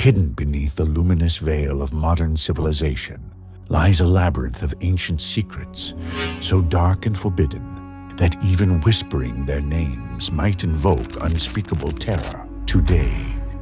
Hidden beneath the luminous veil of modern civilization lies a labyrinth of ancient secrets, so dark and forbidden that even whispering their names might invoke unspeakable terror. Today,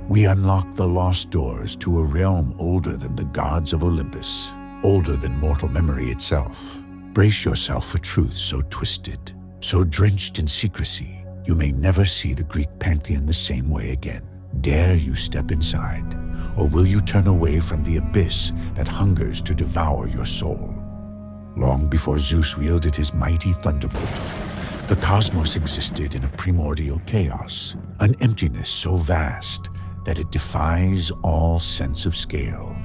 we unlock the lost doors to a realm older than the gods of Olympus, older than mortal memory itself. Brace yourself for truths so twisted, so drenched in secrecy, you may never see the Greek pantheon the same way again. Dare you step inside, or will you turn away from the abyss that hungers to devour your soul? Long before Zeus wielded his mighty thunderbolt, the cosmos existed in a primordial chaos, an emptiness so vast that it defies all sense of scale.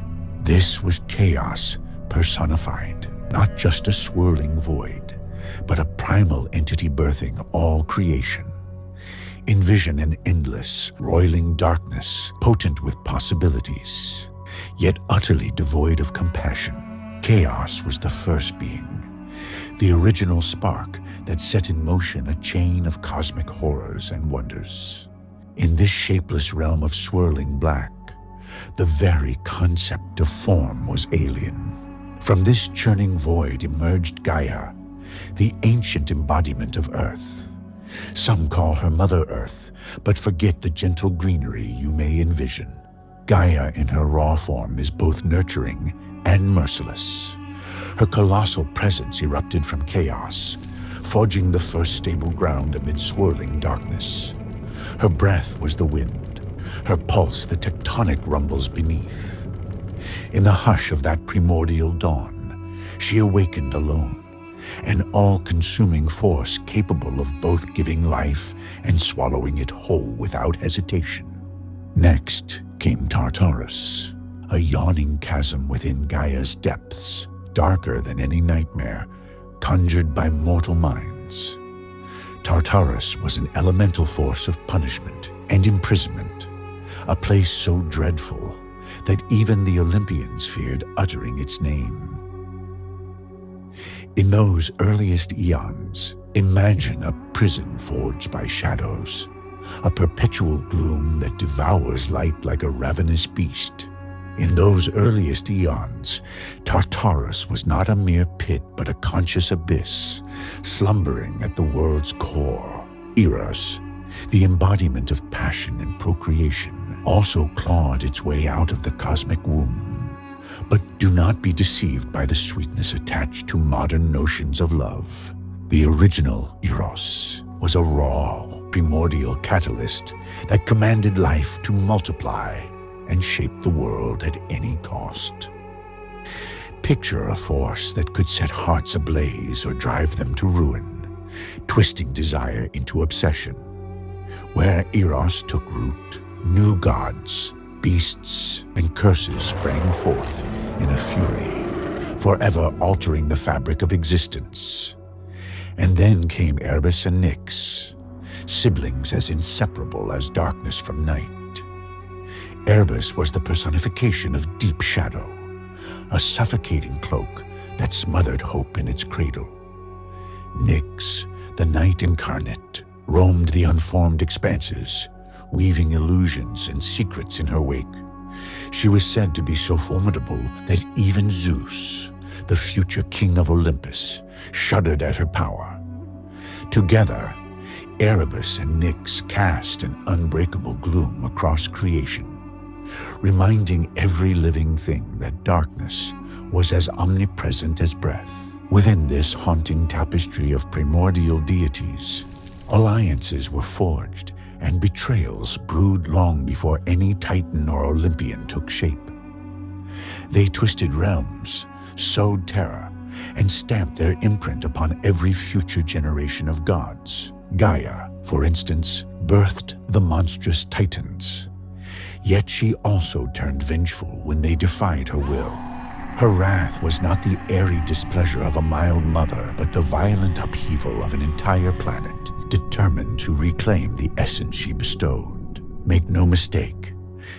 This was chaos personified, not just a swirling void, but a primal entity birthing all creation. Envision an endless, roiling darkness, potent with possibilities, yet utterly devoid of compassion. Chaos was the first being, the original spark that set in motion a chain of cosmic horrors and wonders. In this shapeless realm of swirling black, the very concept of form was alien. From this churning void emerged Gaia, the ancient embodiment of Earth. Some call her Mother Earth, but forget the gentle greenery you may envision. Gaia in her raw form is both nurturing and merciless. Her colossal presence erupted from chaos, forging the first stable ground amid swirling darkness. Her breath was the wind, her pulse the tectonic rumbles beneath. In the hush of that primordial dawn, she awakened alone, an all-consuming force capable of both giving life and swallowing it whole without hesitation. Next came Tartarus, a yawning chasm within Gaia's depths, darker than any nightmare conjured by mortal minds. Tartarus was an elemental force of punishment and imprisonment, a place so dreadful that even the Olympians feared uttering its name. In those earliest eons, imagine a prison forged by shadows, a perpetual gloom that devours light like a ravenous beast. In those earliest eons, Tartarus was not a mere pit but a conscious abyss, slumbering at the world's core. Eros, the embodiment of passion and procreation, also clawed its way out of the cosmic womb. But do not be deceived by the sweetness attached to modern notions of love. The original Eros was a raw, primordial catalyst that commanded life to multiply and shape the world at any cost. Picture a force that could set hearts ablaze or drive them to ruin, twisting desire into obsession. Where Eros took root, new gods, beasts, and curses sprang forth in a fury, forever altering the fabric of existence. And then came Erebus and Nyx, siblings as inseparable as darkness from night. Erebus was the personification of deep shadow, a suffocating cloak that smothered hope in its cradle. Nyx, the night incarnate, roamed the unformed expanses, weaving illusions and secrets in her wake. She was said to be so formidable that even Zeus, the future king of Olympus, shuddered at her power. Together, Erebus and Nyx cast an unbreakable gloom across creation, reminding every living thing that darkness was as omnipresent as breath. Within this haunting tapestry of primordial deities, alliances were forged and betrayals brewed long before any Titan or Olympian took shape. They twisted realms, sowed terror, and stamped their imprint upon every future generation of gods. Gaia, for instance, birthed the monstrous Titans. Yet she also turned vengeful when they defied her will. Her wrath was not the airy displeasure of a mild mother, but the violent upheaval of an entire planet, determined to reclaim the essence she bestowed. Make no mistake,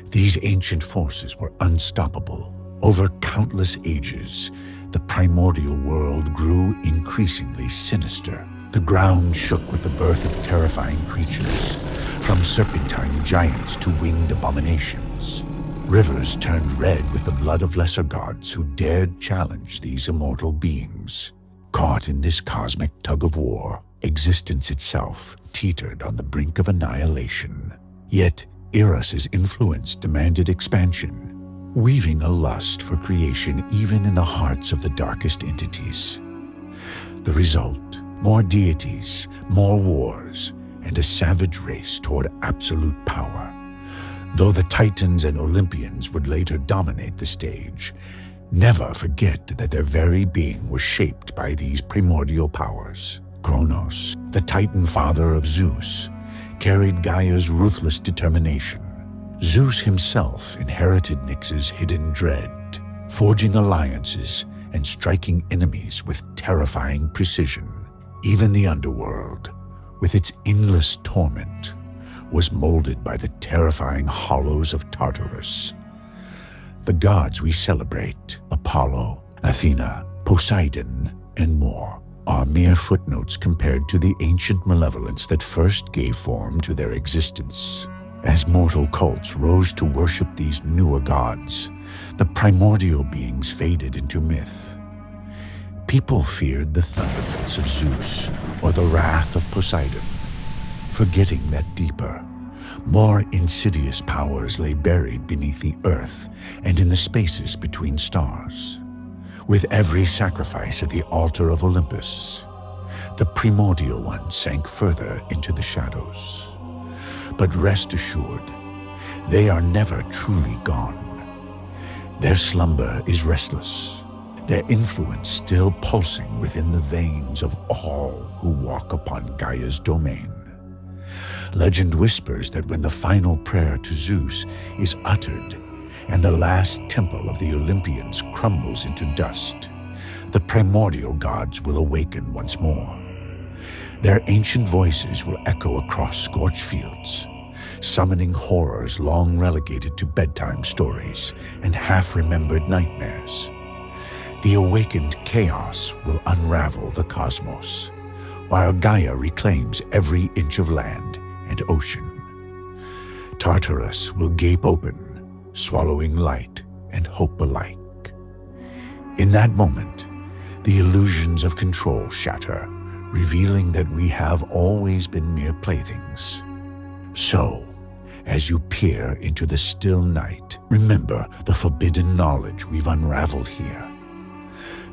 these ancient forces were unstoppable. Over countless ages, the primordial world grew increasingly sinister. The ground shook with the birth of terrifying creatures, from serpentine giants to winged abominations. Rivers turned red with the blood of lesser gods who dared challenge these immortal beings. Caught in this cosmic tug-of-war, existence itself teetered on the brink of annihilation. Yet, Eros's influence demanded expansion, weaving a lust for creation even in the hearts of the darkest entities. The result: more deities, more wars, and a savage race toward absolute power. Though the Titans and Olympians would later dominate the stage, never forget that their very being was shaped by these primordial powers. Kronos, the Titan father of Zeus, carried Gaia's ruthless determination. Zeus himself inherited Nyx's hidden dread, forging alliances and striking enemies with terrifying precision. Even the underworld, with its endless torment, was molded by the terrifying hollows of Tartarus. The gods we celebrate, Apollo, Athena, Poseidon, and more, are mere footnotes compared to the ancient malevolence that first gave form to their existence. As mortal cults rose to worship these newer gods, the primordial beings faded into myth. People feared the thunderbolts of Zeus or the wrath of Poseidon, forgetting that deeper, more insidious powers lay buried beneath the earth and in the spaces between stars. With every sacrifice at the altar of Olympus, the primordial one sank further into the shadows. But rest assured, they are never truly gone. Their slumber is restless, their influence still pulsing within the veins of all who walk upon Gaia's domain. Legend whispers that when the final prayer to Zeus is uttered and the last temple of the Olympians crumbles into dust, the primordial gods will awaken once more. Their ancient voices will echo across scorched fields, summoning horrors long relegated to bedtime stories and half-remembered nightmares. The awakened chaos will unravel the cosmos, while Gaia reclaims every inch of land and ocean. Tartarus will gape open, swallowing light and hope alike. In that moment, the illusions of control shatter, revealing that we have always been mere playthings. So, as you peer into the still night, remember the forbidden knowledge we've unraveled here.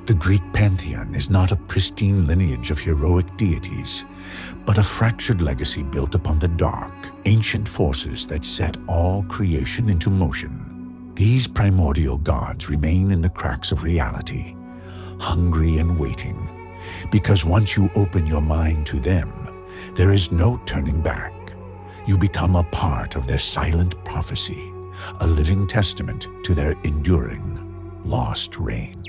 The Greek pantheon is not a pristine lineage of heroic deities, but a fractured legacy built upon the dark, ancient forces that set all creation into motion. These primordial gods remain in the cracks of reality, hungry and waiting, because once you open your mind to them, there is no turning back. You become a part of their silent prophecy, a living testament to their enduring, lost reign.